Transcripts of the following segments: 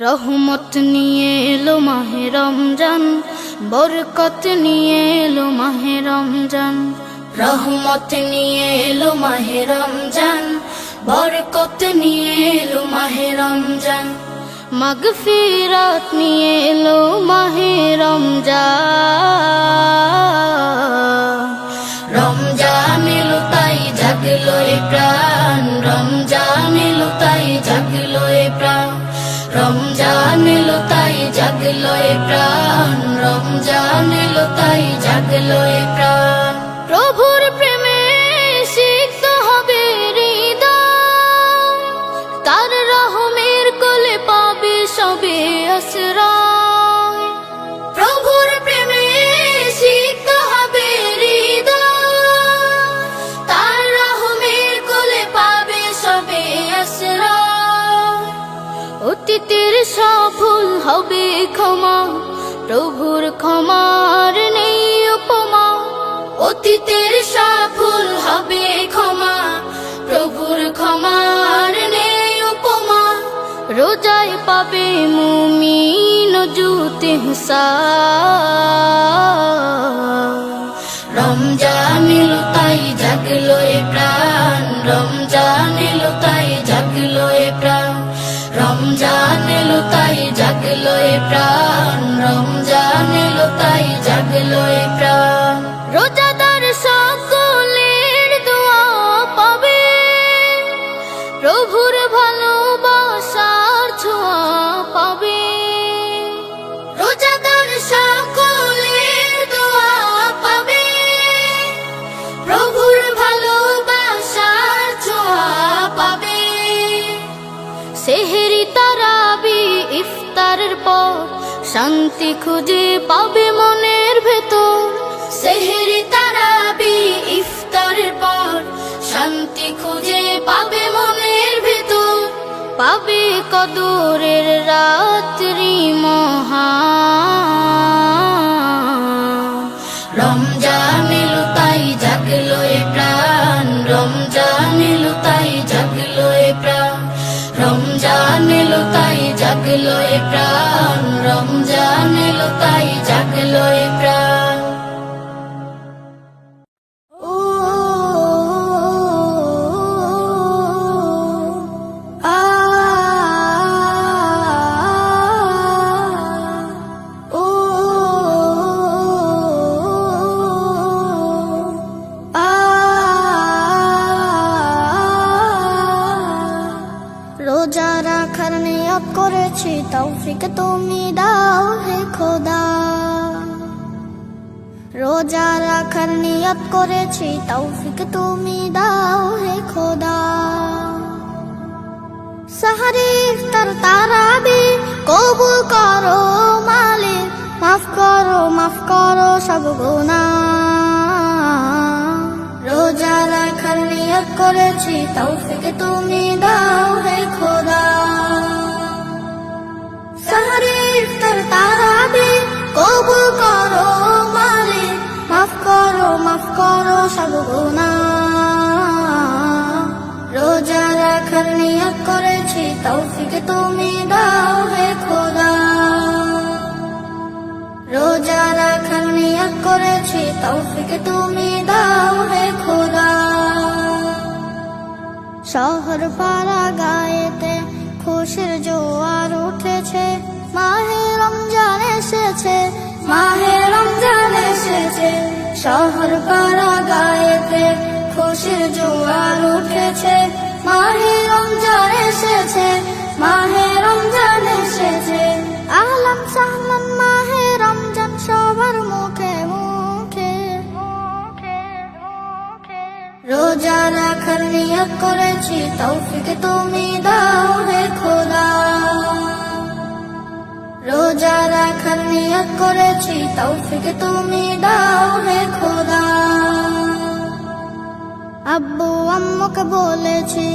রহমত নিয়ে এলো মাহে রমজান, বরকত নিয়ে এলো মাহে রমজান। রহমত নিয়ে এলো মাহে রমজান, বরকত নিয়ে এলো মাহে রমজান। মাগফিরাত নিয়ে এলো মাহে রমজান। রমজান এলো তাই জাগলো এ প্রাণ, রমজান এলো তাই জাগলো এ প্রাণ। রমজান এলো তাই জাগলো এ প্রাণ, রমজান এলো তাই জাগলো এ প্রাণ। প্রভুর প্রেমে সিক্ত হবে হৃদয়, তার রহমের কোলে পাবে সবে আশ্রয়। প্রভুর প্রেমে সিক্ত হবে হৃদয়, তার রহমের কোলে পাবে সবে আশ্রয়। অতীতের সব ভুল হবে ক্ষমা, প্রভুর ক্ষমার নেই উপমা। অতীতের সব ভুল হবে ক্ষমা, প্রভুর ক্ষমার নেই উপমা। রোজায় পাবে মুমিন জুতে হুসান। রমজান এলো তাই জাগলো এ প্রাণ, রমজান এলো তাই জাগলো এ প্রাণ। রমজান এলো তাই জাগলো এ প্রাণ, রমজান এলো তাই জাগলো এ প্রাণ। রোজাদার সকলের দোয়া পাবে, প্রভুর ভালোবাসার ছোঁয়া পাবে। রোজাদার সকলের দোয়া পাবে, প্রভুর ভালোবাসার ছোঁয়া পাবে। সেহেরি তারাবি ইফতারের পর শান্তি খুঁজে পাবে মনের ভেতর। সেহেরি তারাবি ইফতারের পর শান্তি খুঁজে পাবে মনের ভেতর। পাবে কদরের রাত্রি মহান। রমজান এলো তাই জাগলো এ প্রাণ, রমজান এলো তাই জাগলো এ প্রাণ। রমজান এলো তাই জাগলো এ প্রাণ, রমজান এলো তাই জাগলো এ প্রাণ। রোজা রাখার নিয়ত করেছি, তৌফিক তুমি দাও হে খোদা। রোজা রাখার নিয়ত করেছি, তৌফিক তুমি দাও হে খোদা। সাহারি ইফতার তারাবি কবুল করো মালিক, মাফ করো সব গুনাহ। রোজা রাখার নিয়ত করেছি, তৌফিক তুমি দাও হে খোদা। সাহারি ইফতার তারাবি কবুল করো মালিক, মাফ করো সব গুনাহ। রোজা রাখার নিয়ত করেছি, তৌফিক তুমি দাও হে খোদা। রোজা রাখার নিয়ত করেছি, তৌফিক তুমি দাও হে খোদা। শহর পাড়া গায়েতে খুশির জোয়ার উঠেছে, মাহে রমজান এসেছে, মাহে রমজান এসেছে। শহর পাড়া গায়েতে খুশির জোয়ার উঠেছে, মাহে রমজান এসেছে, মাহে রমজান এসেছে। আহলান সাহলান মাহে রমজান সবার মুখে মুখে। রোজা রাখার নিয়ত করেছি, তৌফিক তুমি দাও হে খোদা। রোজা রাখার নিয়ত করেছি, তৌফিক তুমি দাও হে খোদা। আব্বু আম্মুকে বলেছি,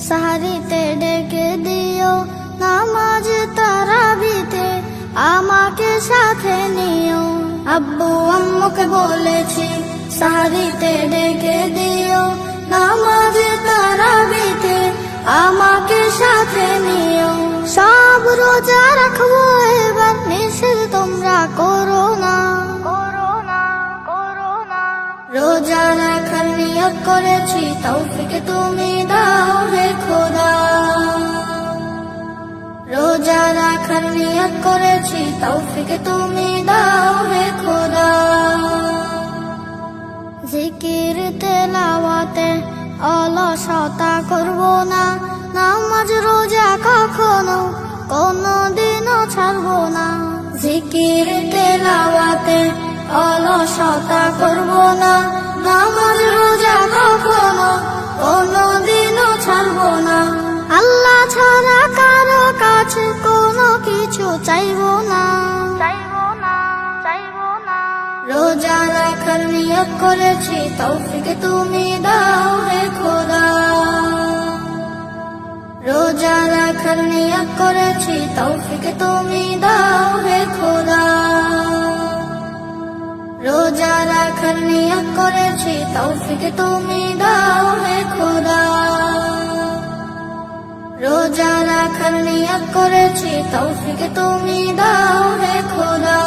সাহারিতে ডেকে দিও, নামাজ তারাবিতে আমাকে সাথে নিও। আব্বু আম্মুকে বলেছি, সাহারিতে ডেকে দিও, নামাজ তারাবিতে আমাকে সাথে নিও। সব রোজারা করেছি তৌফিক তুমি দাও হে খোদা রোজা রাখার নিয়ত করেছি তৌফিক তুমি দাও হে খোদা জিকির তেলাওয়াতে অলসতা করব না নামাজ রোজা কখনো কোনদিনও ছাড়ব না জিকির তেলাওয়াতে অলসতা করব না নামাজ রোজা কখনো কোনদিনও ছাড়ব না আল্লাহ ছাড়া কারো কাছে কোনো কিছু চাইব না রোজা রাখার নিয়ত করেছি তৌফিক তুমি দাও হে খোদা রোজা রাখার নিয়ত করেছি তৌফিক তুমি দাও হে খোদা রোজা রাখার নিয়ত করেছি তৌফিক তুমি দাও হে খোদা রোজা রাখার নিয়ত করেছি তৌফিক তুমি দাও হে খোদা